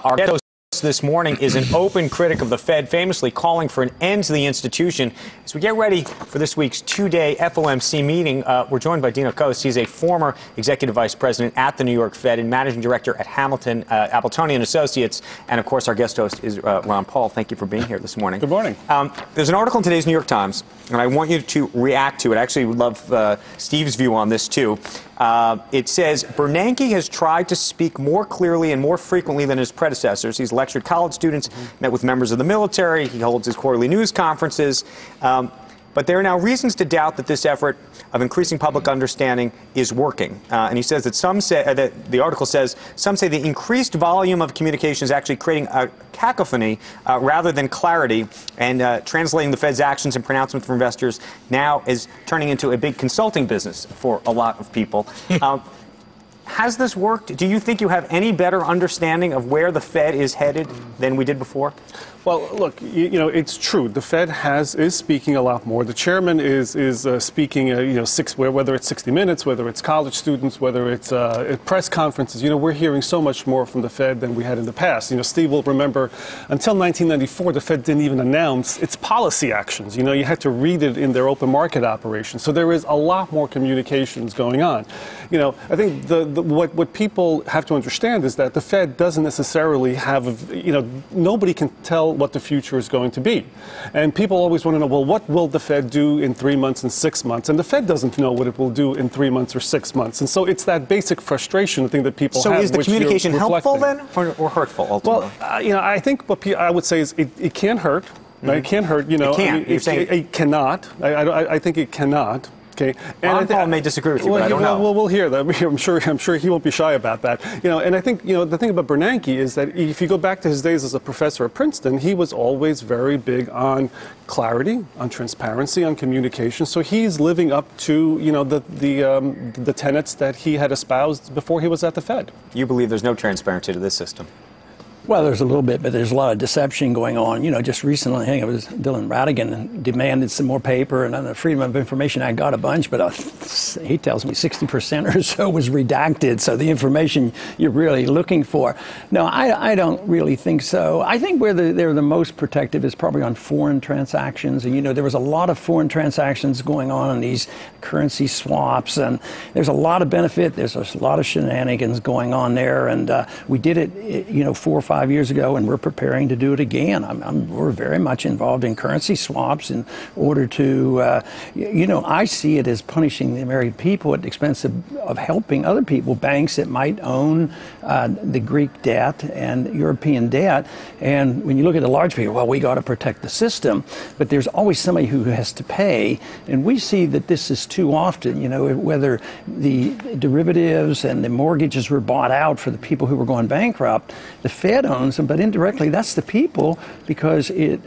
Our guest this morning is an open critic of the Fed, famously calling for an end to the institution. As we get ready for this week's two-day FOMC meeting, we're joined by Dino Coase. He's a former executive vice president at the New York Fed and managing director at Appletonian Associates. And, of course, our guest host is Ron Paul. Thank you for being here this morning. Good morning. There's an article in today's New York Times, and I want you to react to it. I actually would love Steve's view on this, too. It says, Bernanke has tried to speak more clearly and more frequently than his predecessors. He's lectured college students, met with members of the military. He holds his quarterly news conferences. But there are now reasons to doubt that this effort of increasing public understanding is working. And he says that some say, that the article says, some say the increased volume of communication is actually creating a cacophony rather than clarity, and translating the Fed's actions and pronouncements for investors now is turning into a big consulting business for a lot of people. Has this worked? Do you think you have any better understanding of where the Fed is headed than we did before? Well, look, you know, it's true. The Fed is speaking a lot more. The chairman is speaking, whether it's 60 Minutes, whether it's college students, whether it's press conferences. You know, we're hearing so much more from the Fed than we had in the past. You know, Steve will remember, until 1994, the Fed didn't even announce its policy actions. You know, you had to read it in their open market operations. So there is a lot more communications going on. You know, I think what people have to understand is that the Fed doesn't necessarily have, nobody can tell what the future is going to be. And people always want to know, well, what will the Fed do in 3 months and 6 months? And the Fed doesn't know what it will do in 3 months or 6 months. And so it's that basic frustration, I think, that people have. So is the communication helpful then, or hurtful ultimately? Well, I think what I would say is it can hurt. Right? It can hurt, It can. You're saying it cannot. I think it cannot. Okay. Ron Paul may disagree with you, but I don't know. Well, we'll hear that. I'm sure he won't be shy about that. You know, and I think, the thing about Bernanke is that if you go back to his days as a professor at Princeton, he was always very big on clarity, on transparency, on communication. So he's living up to, the tenets that he had espoused before he was at the Fed. You believe there's no transparency to this system? Well, there's a little bit, but there's a lot of deception going on. You know, just recently, I think it was Dylan Ratigan demanded some more paper, and on the Freedom of Information Act got a bunch, but he tells me 60% or so was redacted, so the information you're really looking for. No, I don't really think so. I think where they're the most protective is probably on foreign transactions, and there was a lot of foreign transactions going on in these currency swaps, and there's a lot of benefit, there's a lot of shenanigans going on there, and we did it, 4 or 5 years ago, and we're preparing to do it again. We're very much involved in currency swaps in order to, I see it as punishing the American people at the expense of helping other people, banks that might own the Greek debt and European debt. And when you look at the large people, well, we got to protect the system, but there's always somebody who has to pay. And we see that this is too often, whether the derivatives and the mortgages were bought out for the people who were going bankrupt, the Fed owns them, but indirectly that's the people, because it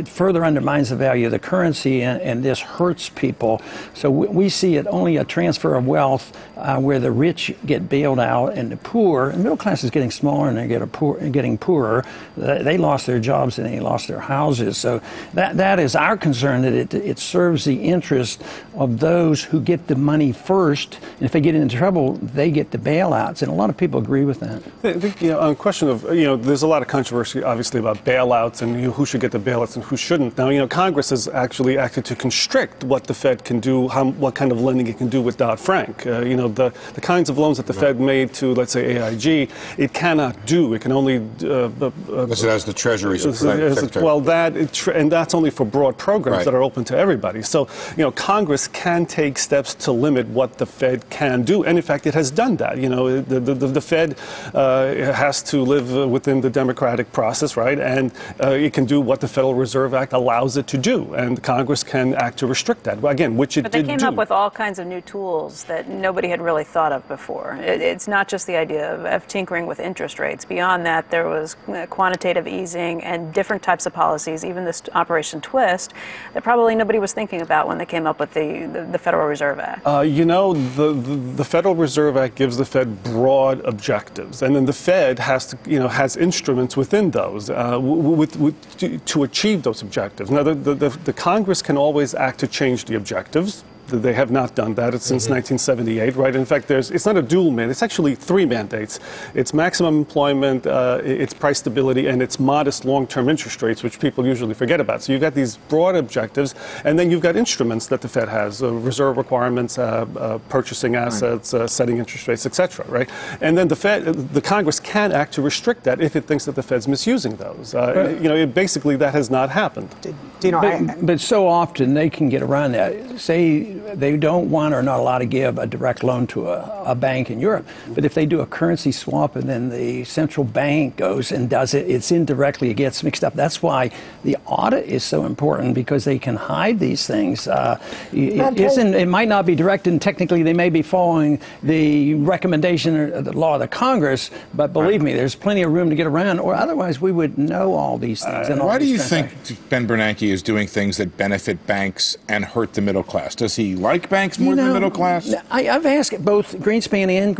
further undermines the value of the currency, and this hurts people. So we see it only a transfer of wealth where the rich get bailed out and the poor, and middle class is getting smaller and they're getting poorer. They lost their jobs and they lost their houses. So that is our concern, that it serves the interest of those who get the money first, and if they get into trouble, they get the bailouts, and a lot of people agree with that. I think, on the question of, there's a lot of controversy, obviously, about bailouts and who should get the bailouts and who shouldn't. Now, Congress has actually acted to constrict what the Fed can do, what kind of lending it can do with Dodd-Frank. The kinds of loans that the Fed made to, let's say, AIG, it cannot do. It can only... This is the Treasury Secretary. Well, and that's only for broad programs that are open to everybody. So, Congress can take steps to limit what the Fed can do. And, in fact, it has done that. The Fed has to live within the democratic process, right? And it can do what the Federal Reserve Act allows it to do, and Congress can act to restrict that. Again, which it did do. But they came up with all kinds of new tools that nobody had really thought of before. It's not just the idea of tinkering with interest rates. Beyond that, there was quantitative easing and different types of policies, even this Operation Twist, that probably nobody was thinking about when they came up with the Federal Reserve Act. The Federal Reserve Act gives the Fed broad objectives, and then the Fed has to, has instruments within those to achieve those objectives. Now, the Congress can always act to change the objectives. They have not done that. It's since 1978, right? In fact, it's not a dual mandate. It's actually 3 mandates. It's maximum employment, it's price stability, and it's modest long-term interest rates, which people usually forget about. So you've got these broad objectives, and then you've got instruments that the Fed has, reserve requirements, purchasing assets, setting interest rates, etc., right? And then the Congress can act to restrict that if it thinks that the Fed's misusing those. Basically, that has not happened. But so often they can get around that. Say they don't want or not allowed to give a direct loan to a bank in Europe, but if they do a currency swap and then the central bank goes and does it, it's indirectly, it gets mixed up. That's why the audit is so important, because they can hide these things. It might not be direct, and technically they may be following the recommendation or the law of the Congress, but believe me, there's plenty of room to get around, or otherwise we would know all these things. Why do you think Ben Bernanke is doing things that benefit banks and hurt the middle class? Does he like banks more than the middle class? I've asked both Greenspan and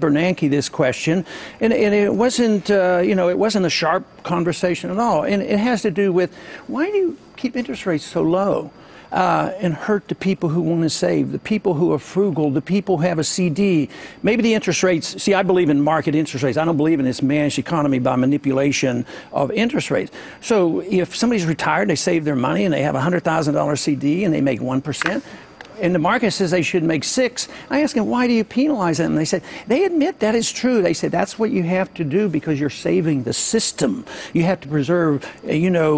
Bernanke this question, and it wasn't it wasn't a sharp conversation at all. And it has to do with, why do you keep interest rates so low and hurt the people who want to save, the people who are frugal, the people who have a CD? Maybe the interest rates, see, I believe in market interest rates. I don't believe in this managed economy by manipulation of interest rates. So if somebody's retired, they save their money and they have a $100,000 CD and they make 1%, and the market says they should make 6. I asked them, why do you penalize them? And they said, they admit that is true. They said, that's what you have to do because you're saving the system. You have to preserve,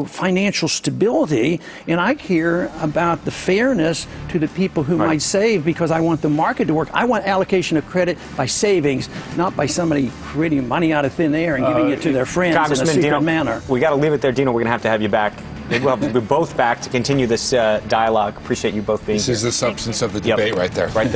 financial stability. And I care about the fairness to the people who might save, because I want the market to work. I want allocation of credit by savings, not by somebody creating money out of thin air and giving it to their friends in a secret manner. We got to leave it there, Dino. We're going to have you back. We'll be both back to continue this dialogue. Appreciate you both being here. This is the substance of the debate right there. Right there.